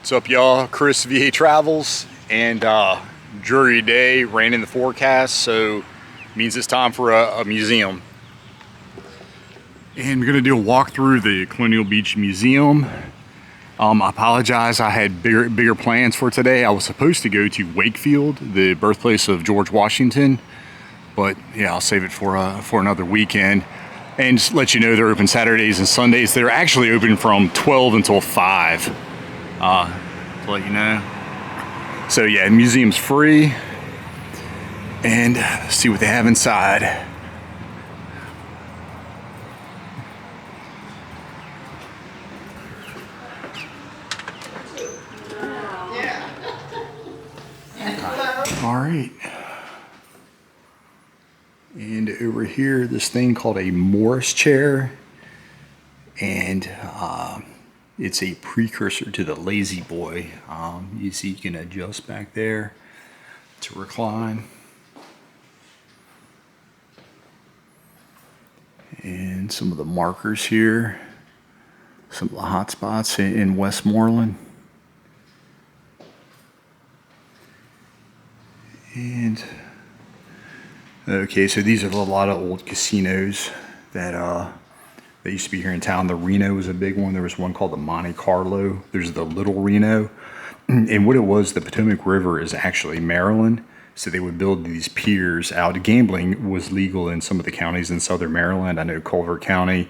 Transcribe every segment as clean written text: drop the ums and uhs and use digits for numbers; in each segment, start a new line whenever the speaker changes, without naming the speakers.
What's up, y'all? Chris, VA Travels, and dreary day, rain in the forecast, so means it's time for a museum. And we're gonna do a walk through the Colonial Beach Museum. I apologize, I had bigger plans for today. I was supposed to go to Wakefield, the birthplace of George Washington, but yeah, I'll save it for another weekend. And just let you know, they're open Saturdays and Sundays. They're actually open from 12 until 5. To let you know. So yeah, the museum's free, and let's see what they have inside. All right. And over here, this thing called a Morris chair, and it's a precursor to the Lazy Boy. You see you can adjust back there to recline. And some of the markers here, some of the hot spots in Westmoreland. And okay, so these are a lot of old casinos that used to be here in town. The Reno was a big one. There was one called the Monte Carlo. There's the Little Reno. And what it was, the Potomac River is actually Maryland. So they would build these piers out. Gambling was legal in some of the counties in southern Maryland. I know Culver County.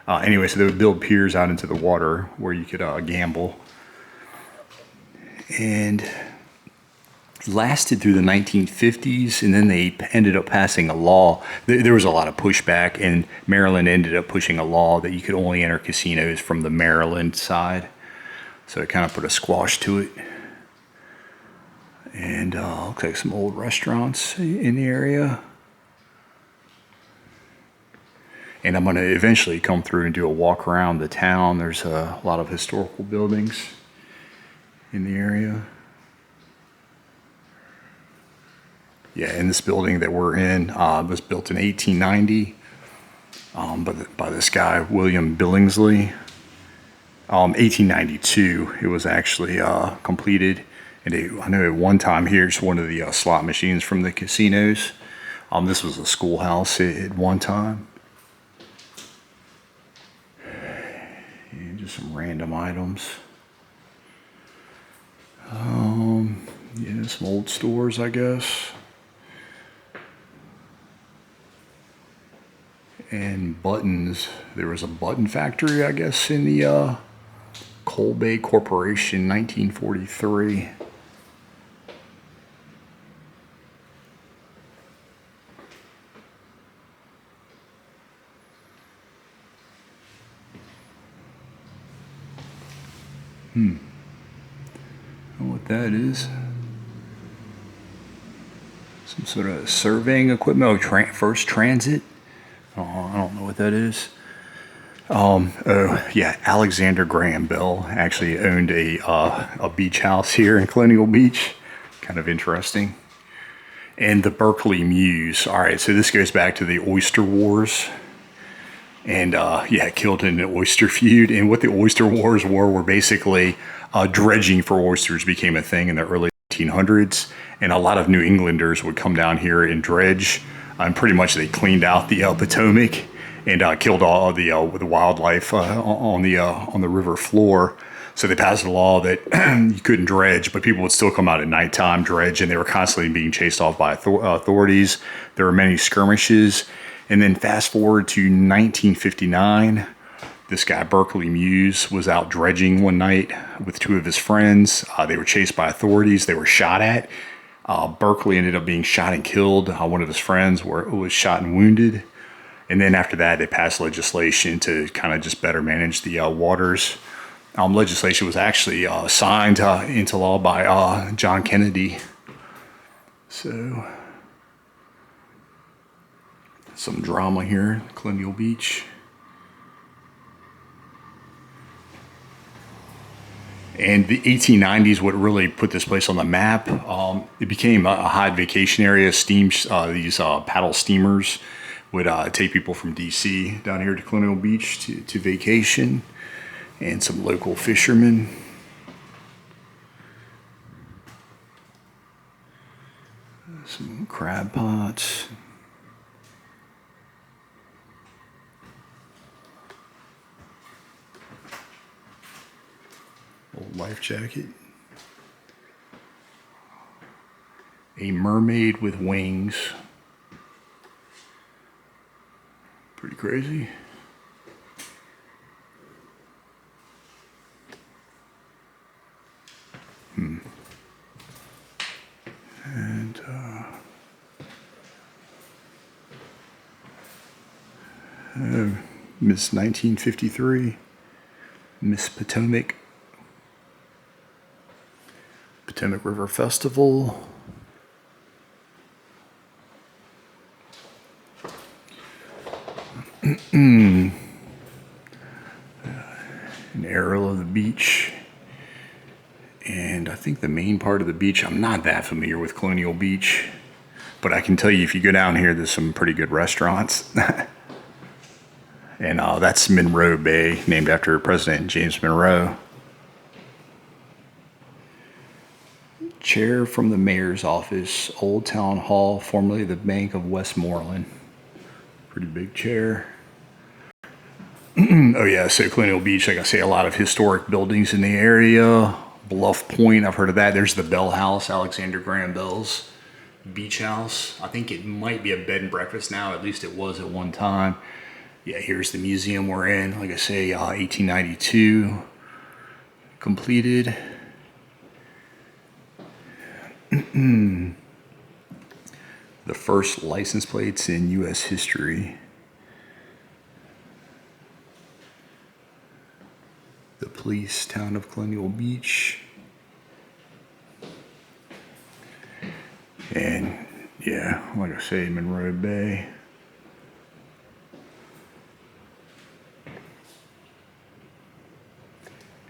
Anyway, so they would build piers out into the water where you could gamble. And lasted through the 1950s, and then they ended up passing a law. There was a lot of pushback, and Maryland ended up pushing a law that you could only enter casinos from the Maryland side. So it kind of put a squash to it. And looks like some old restaurants in the area. And I'm going to eventually come through and do a walk around the town. There's a lot of historical buildings in the area. Yeah, and this building that we're in was built in 1890 by this guy, William Billingsley. 1892, it was actually completed. And I know at one time here's one of the slot machines from the casinos. This was a schoolhouse at one time. And just some random items. Yeah, some old stores, I guess. And buttons. There was a button factory, I guess, in the Coal Bay Corporation, 1943. I don't know what that is. Some sort of surveying equipment. Oh, First Transit. I don't know what that is. Oh yeah, Alexander Graham Bell actually owned a beach house here in Colonial Beach. Kind of interesting. And the Berkeley Muse. All right, so this goes back to the Oyster Wars. And yeah, killed in the oyster feud. And what the Oyster Wars were basically dredging for oysters became a thing in the early 1800s. And a lot of New Englanders would come down here and dredge. And pretty much they cleaned out the Potomac and killed all the wildlife on the river floor. So they passed a law that you couldn't dredge, but people would still come out at nighttime, dredge, and they were constantly being chased off by authorities. There were many skirmishes. And then fast forward to 1959, this guy, Berkeley Muse, was out dredging one night with two of his friends. They were chased by authorities. They were shot at. Berkeley ended up being shot and killed. One of his friends was shot and wounded. And then after that, they passed legislation to kind of just better manage the waters. Legislation was actually signed into law by John Kennedy. So, some drama here, Colonial Beach. And the 1890s, what really put this place on the map, it became a hot vacation area. These paddle steamers would take people from DC down here to Colonial Beach to vacation, and some local fishermen. Crab pots. Old life jacket. A mermaid with wings. Pretty crazy. And Miss 1953, Miss Potomac, Potomac River Festival. An aerial of the beach. And I think the main part of the beach, I'm not that familiar with Colonial Beach, but I can tell you if you go down here, there's some pretty good restaurants. And that's Monroe Bay, named after President James Monroe. Chair from the mayor's office, Old Town Hall, formerly the Bank of Westmoreland. Pretty big chair. Oh yeah, so Colonial Beach, like I say, a lot of historic buildings in the area. Bluff Point, I've heard of that. There's the Bell House, Alexander Graham Bell's beach house. I think it might be a bed and breakfast now, at least it was at one time. Yeah, here's the museum we're in. Like I say, 1892 completed. The first license plates in U.S. history. The police town of Colonial Beach. And yeah, like I say, Monroe Bay.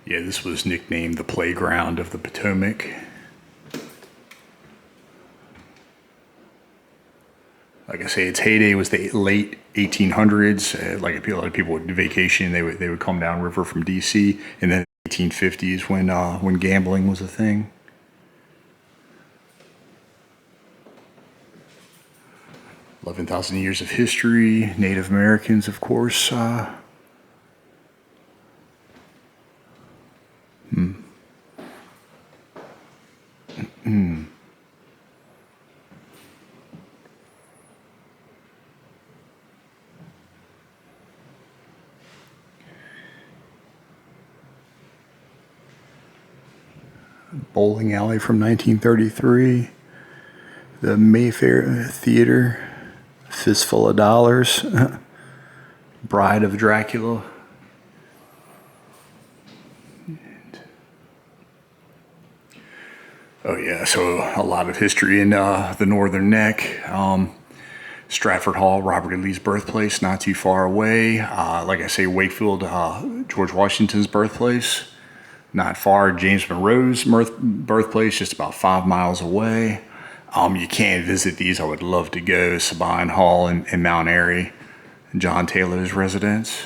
Yeah, this was nicknamed the playground of the Potomac. Like I say, its heyday was the late 1800s. Like a lot of people would vacation, they would come down river from D.C. And then 1850s when gambling was a thing. "11,000 years of history." Native Americans, of course. Bowling alley from 1933. The Mayfair Theater. Fistful of Dollars. Bride of Dracula. Oh yeah, so a lot of history in the Northern Neck. Stratford Hall, Robert E. Lee's birthplace, not too far away. Like I say, Wakefield, George Washington's birthplace, not far. James Monroe's birthplace, just about 5 miles away. You can visit these. I would love to go. Sabine Hall in Mount Airy, John Taylor's residence.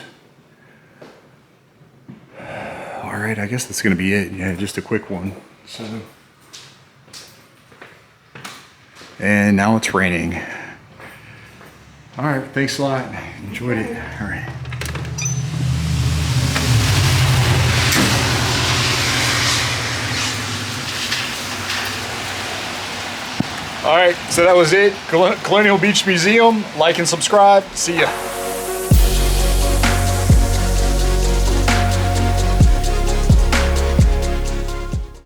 All right, I guess that's going to be it. Yeah, just a quick one. So, and now it's raining. All right, thanks a lot. Enjoyed it. All right. All right, so that was it. Colonial Beach Museum. Like and subscribe. See ya.